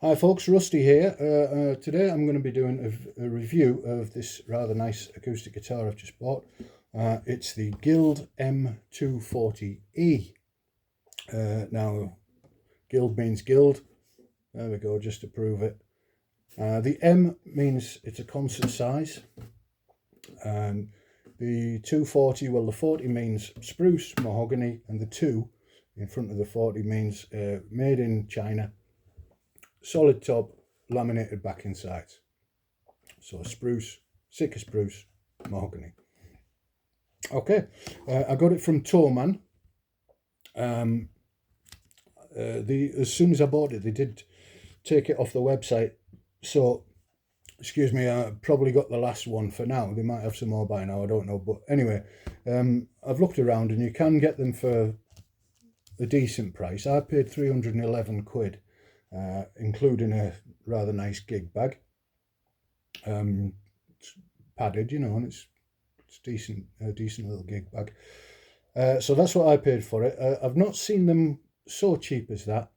Hi folks, Rusty here. Today I'm going to be doing a review of this rather nice acoustic guitar I've just bought. It's the Guild M240E. Now, Guild means Guild. There we go, just to prove it. The M means it's a concert size. And the 240, well, the 40 means spruce, mahogany, and the 2 in front of the 40 means made in China. Solid top, laminated backing sides. So spruce, thicker spruce, mahogany. Okay, I got it from Toman. As soon as I bought it, they did take it off the website. So, excuse me, I probably got the last one for now. They might have some more by now, I don't know. But anyway, I've looked around and you can get them for a decent price. I paid 311 quid. Including a rather nice gig bag. It's padded, you know, and it's decent, a decent little gig bag. So that's what I paid for it. I've not seen them so cheap as that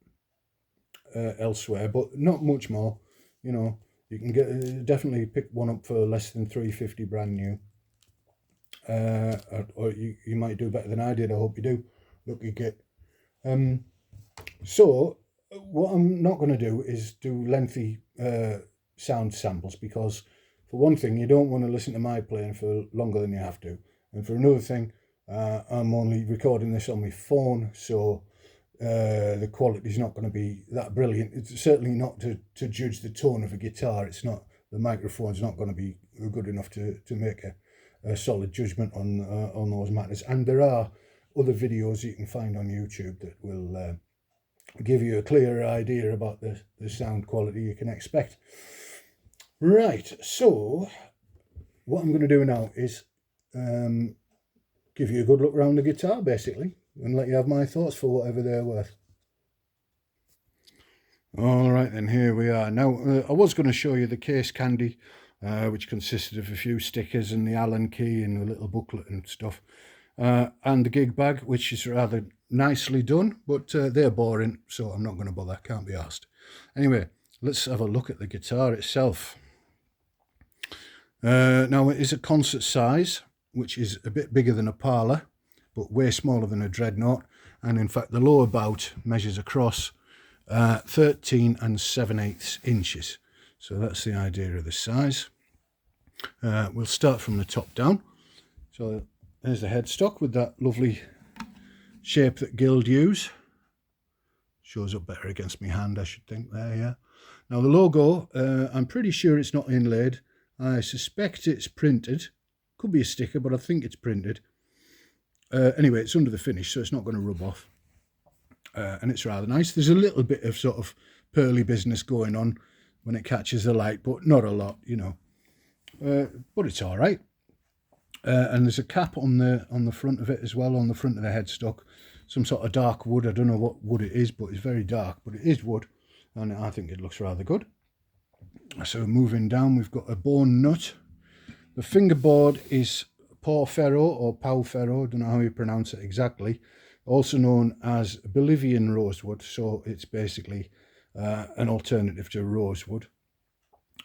elsewhere, but not much more. You know, you can get definitely pick one up for less than $350 brand new. Or you might do better than I did. I hope you do. Lucky git. So what I'm not going to do is do lengthy sound samples, because for one thing, you don't want to listen to my playing for longer than you have to, and for another thing, I'm only recording this on my phone, so the quality is not going to be that brilliant. It's certainly not to judge the tone of a guitar. It's not, the microphone's not going to be good enough to make a solid judgment on those matters. And there are other videos you can find on YouTube that will give you a clearer idea about the sound quality you can expect. Right, so what I'm going to do now is give you a good look around the guitar, basically, and let you have my thoughts for whatever they're worth. All right, then, here we are. Now, I was going to show you the case candy, which consisted of a few stickers and the Allen key and a little booklet and stuff. And the gig bag, which is rather nicely done, but they're boring, so I'm not going to bother, can't be asked. Anyway, let's have a look at the guitar itself. Now, it is a concert size, which is a bit bigger than a parlour, but way smaller than a dreadnought, and in fact the lower bout measures across 13 7/8 inches. So that's the idea of the size. We'll start from the top down. So there's the headstock with that lovely shape that Guild use. Shows up better against my hand, I should think. There, yeah. Now the logo, I'm pretty sure it's not inlaid. I suspect it's printed. Could be a sticker, but I think it's printed. Anyway, it's under the finish, so it's not going to rub off. And it's rather nice. There's a little bit of sort of pearly business going on when it catches the light, but not a lot, you know. But it's all right. And there's a cap on the front of it as well, on the front of the headstock. Some sort of dark wood. I don't know what wood it is, but it's very dark. But it is wood, and I think it looks rather good. So moving down, we've got a bone nut. The fingerboard is Pau Ferro or Pau Ferro. I don't know how you pronounce it exactly. Also known as Bolivian rosewood. So it's basically an alternative to rosewood.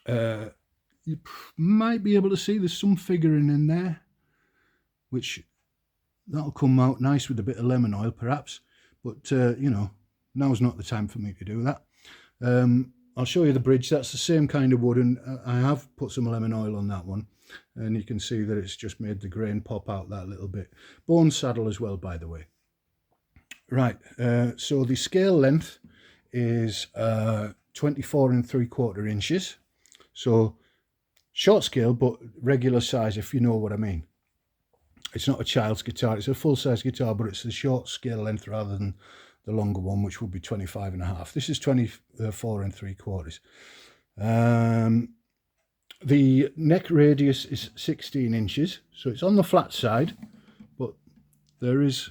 You might be able to see there's some figuring in there, which that'll come out nice with a bit of lemon oil perhaps, but you know, now's not the time for me to do that. I'll show you the bridge. That's the same kind of wood, and I have put some lemon oil on that one, and you can see that it's just made the grain pop out that little bit. Bone saddle as well, by the way. Right, so the scale length is 24 3/4 inches, so short scale, but regular size, if you know what I mean. It's not a child's guitar, it's a full-size guitar, but it's the short scale length rather than the longer one, which would be 25.5. This is 24 3/4. The neck radius is 16 inches, so it's on the flat side, but there is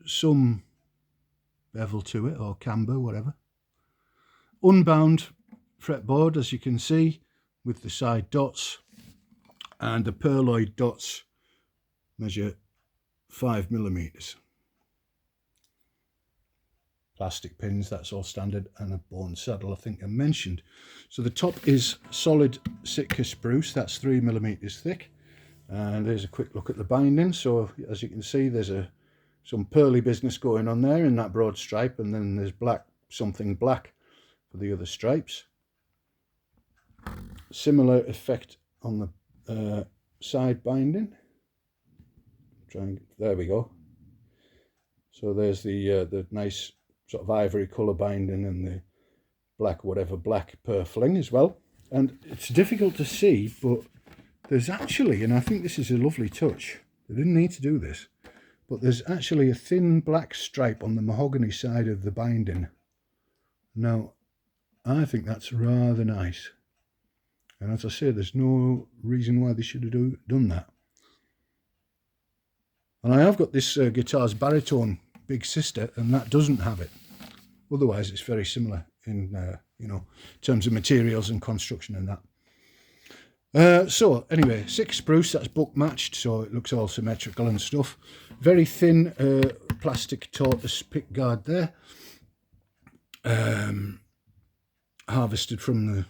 some bevel to it, or camber, whatever. Unbound fretboard, as you can see, with the side dots, and the pearloid dots measure 5 millimeters. plastic pins, that's all standard, and a bone saddle I think I mentioned. So the top is solid Sitka spruce, that's 3mm thick, and there's a quick look at the binding. So as you can see, there's some pearly business going on there in that broad stripe, and then there's something black for the other stripes. Similar effect on the side binding. There we go. So there's the nice sort of ivory colour binding and the black purfling as well. And it's difficult to see, but there's actually, and I think this is a lovely touch, they didn't need to do this, but there's actually a thin black stripe on the mahogany side of the binding. Now, I think that's rather nice. And as I say, there's no reason why they should have done that. And I have got this guitar's baritone big sister, and that doesn't have it. Otherwise, it's very similar in terms of materials and construction and that. So anyway, 6 spruce, that's buck matched, so it looks all symmetrical and stuff. Very thin plastic tortoise pick guard there, harvested from the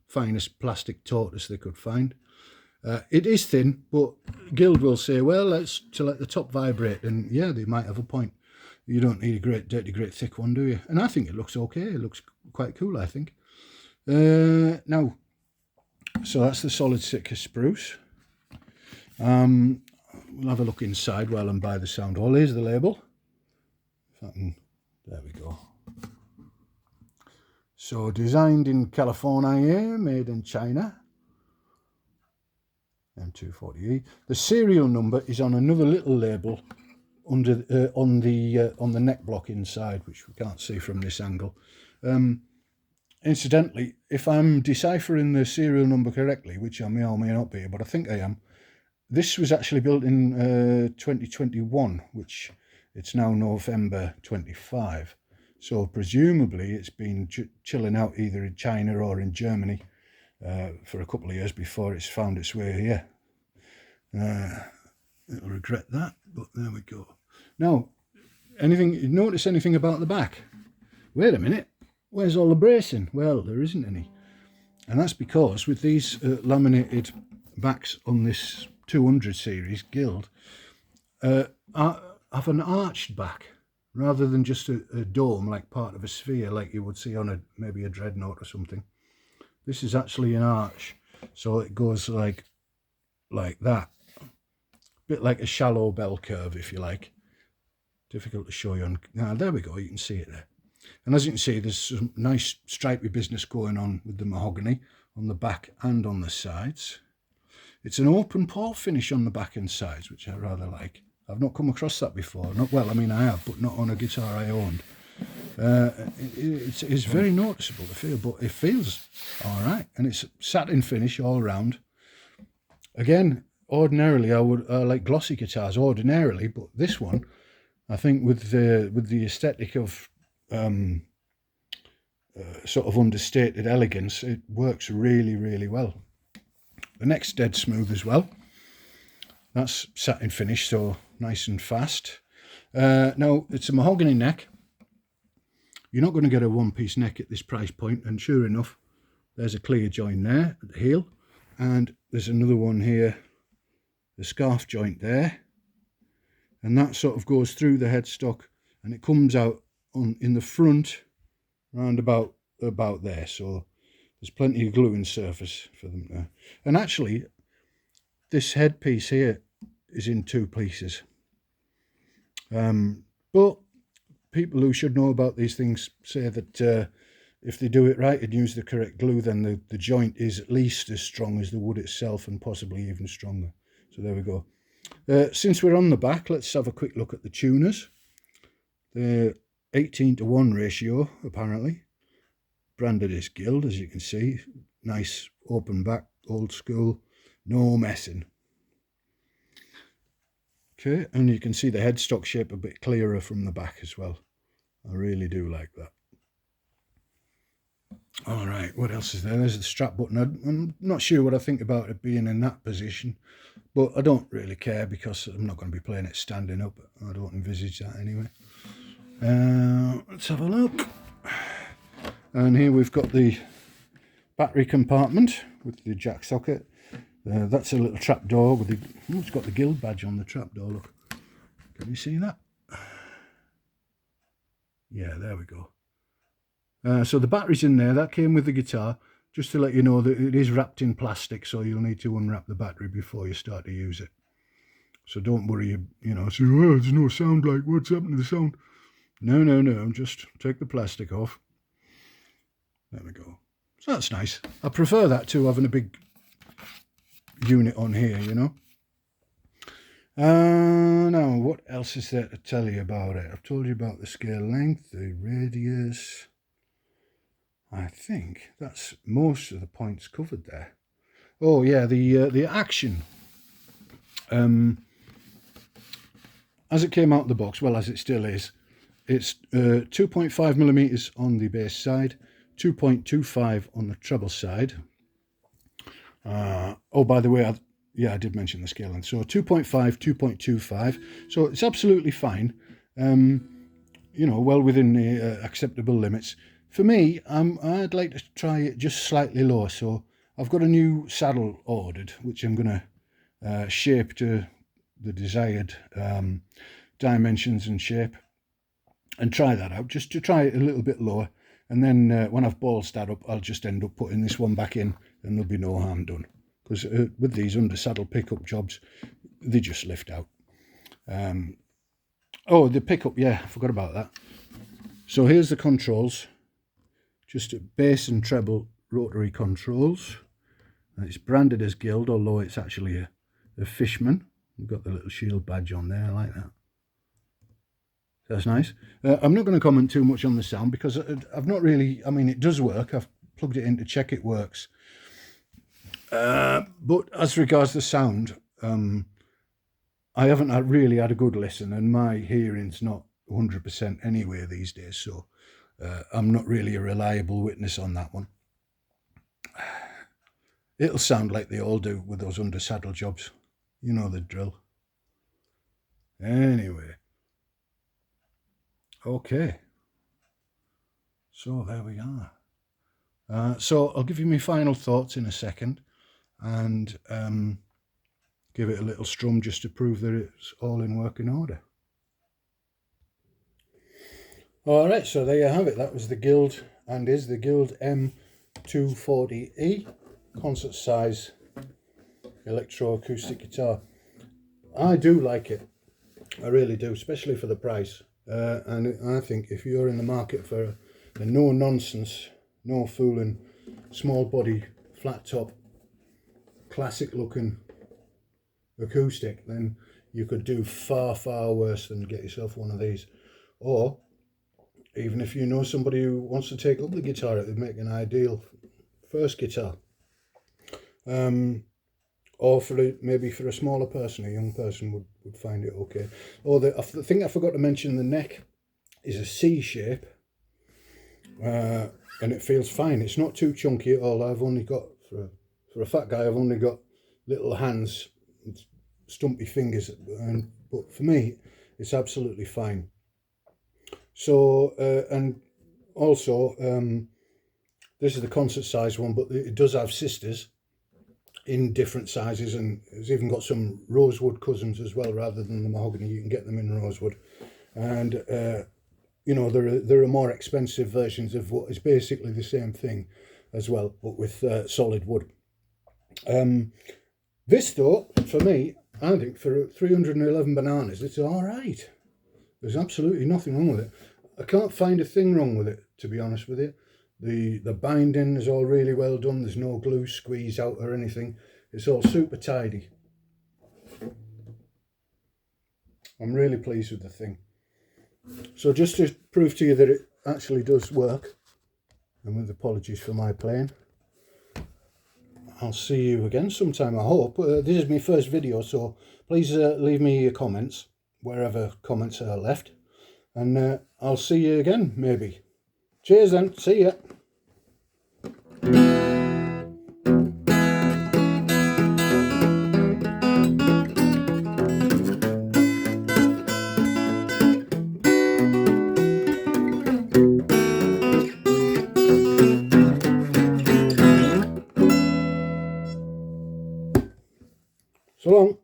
finest plastic tortoise they could find. It is thin, but Guild will say, well, let's to let the top vibrate, and yeah, they might have a point. You don't need a great thick one, do you? And I think it looks okay. It looks quite cool, I think. Now, so that's the solid Sitka spruce. We'll have a look inside while I'm by the sound hole. Here's the label. There we go. So designed in California, made in China. M240E. The serial number is on another little label under on the neck block inside, which we can't see from this angle. Incidentally, if I'm deciphering the serial number correctly, which I may or may not be, but I think I am, this was actually built in 2021, which it's now November 25. So presumably it's been chilling out either in China or in Germany for a couple of years before it's found its way here. It'll regret that, but there we go. Now, notice anything about the back? Wait a minute, where's all the bracing? Well, there isn't any. And that's because with these laminated backs on this 200 series Guild, have an arched back rather than just a dome, like part of a sphere, like you would see on maybe a dreadnought or something. This is actually an arch, so it goes like that, a bit like a shallow bell curve, if you like. Difficult to show you on. Now there we go, you can see it there. And as you can see, there's some nice stripy business going on with the mahogany on the back and on the sides. It's an open pole finish on the back and sides, which I rather like. I've not come across that before. Well, I mean I have, but not on a guitar I owned. It's very noticeable to feel, but it feels all right, and it's satin finish all round. Again, ordinarily I like glossy guitars ordinarily, but this one, I think with the aesthetic of sort of understated elegance, it works really, really well. The neck's dead smooth as well. That's satin finish, so nice and fast. Now, it's a mahogany neck. You're not going to get a one-piece neck at this price point, and sure enough, there's a clear joint there at the heel, and there's another one here, the scarf joint there, and that sort of goes through the headstock, and it comes out in the front round about there, so there's plenty of gluing surface for them there. And actually, this headpiece here is in 2 pieces, but people who should know about these things say that if they do it right and use the correct glue, then the joint is at least as strong as the wood itself, and possibly even stronger. So there we go. Since we're on the back, let's have a quick look at the tuners. They're 18:1 ratio, apparently. Branded as Guild, as you can see. Nice open back, old school, no messing. Okay, and you can see the headstock shape a bit clearer from the back as well. I really do like that. All right, what else is there? There's the strap button. I'm not sure what I think about it being in that position, but I don't really care because I'm not going to be playing it standing up. I don't envisage that anyway. Let's have a look. And here we've got the battery compartment with the jack socket. That's a little trap door with the, oh, it's got the guild badge on the trap door, look. Can you see that? Yeah, there we go. So the battery's in there, that came with the guitar, just to let you know that it is wrapped in plastic, so you'll need to unwrap the battery before you start to use it. So don't worry, you know, say, oh, there's no sound, like, what's happened to the sound? No, just take the plastic off. There we go. So that's nice. I prefer that to having a big unit on here, you know. Now, what else is there to tell you about it? I've told you about the scale length, the radius. I think that's most of the points covered there. Oh yeah, the action. As it came out of the box, well, as it still is, it's 2.5 millimeters on the bass side, 2.25 on the treble side. Oh, by the way, I did mention the scale length. So 2.5, 2.25. So it's absolutely fine. You know, well within the acceptable limits. For me, I'd like to try it just slightly lower. So I've got a new saddle ordered, which I'm going to shape to the desired dimensions and shape, and try that out, just to try it a little bit lower. And then when I've ballsed that up, I'll just end up putting this one back in, and there'll be no harm done. Because with these under saddle pickup jobs, they just lift out. Oh, the pickup, yeah, I forgot about that. So here's the controls. Just a bass and treble rotary controls. And it's branded as Guild, although it's actually a Fishman. We've got the little shield badge on there, I like that. That's nice. I'm not going to comment too much on the sound because I've not really, I mean, it does work. I've plugged it in to check it works. But as regards the sound, I haven't really had a good listen, and my hearing's not 100% anyway these days, so I'm not really a reliable witness on that one. It'll sound like they all do with those under saddle jobs. You know the drill. Anyway. Okay. So there we are. So I'll give you my final thoughts in a second, and give it a little strum just to prove that it's all in working order. Alright, so there you have it. That was the Guild, and is the Guild M240E concert size electroacoustic guitar. I do like it. I really do, especially for the price. And I think if you're in the market for a no nonsense, no fooling, small body, flat top, classic looking acoustic, then you could do far worse than get yourself one of these. Or even if you know somebody who wants to take up the guitar, it would make an ideal first guitar. Or maybe for a smaller person, a young person would find it okay. Or the thing I forgot to mention, the neck is a C shape, and it feels fine. It's not too chunky at all. I've only got, for a fat guy, I've only got little hands, stumpy fingers, but for me, it's absolutely fine. So, and also, this is the concert size one, but it does have sisters in different sizes, and it's even got some rosewood cousins as well, rather than the mahogany. You can get them in rosewood, and you know, there are more expensive versions of what is basically the same thing as well, but with solid wood. This though, for me, I think for 311 bananas, it's all right. There's absolutely nothing wrong with it. I can't find a thing wrong with it, to be honest with you. The binding is all really well done. There's no glue squeeze out or anything. It's all super tidy. I'm really pleased with the thing. So just to prove to you that it actually does work, and with apologies for my playing, I'll see you again sometime, I hope. This is my first video, so please leave me your comments, wherever comments are left, and I'll see you again, maybe. Cheers then, see ya. So long.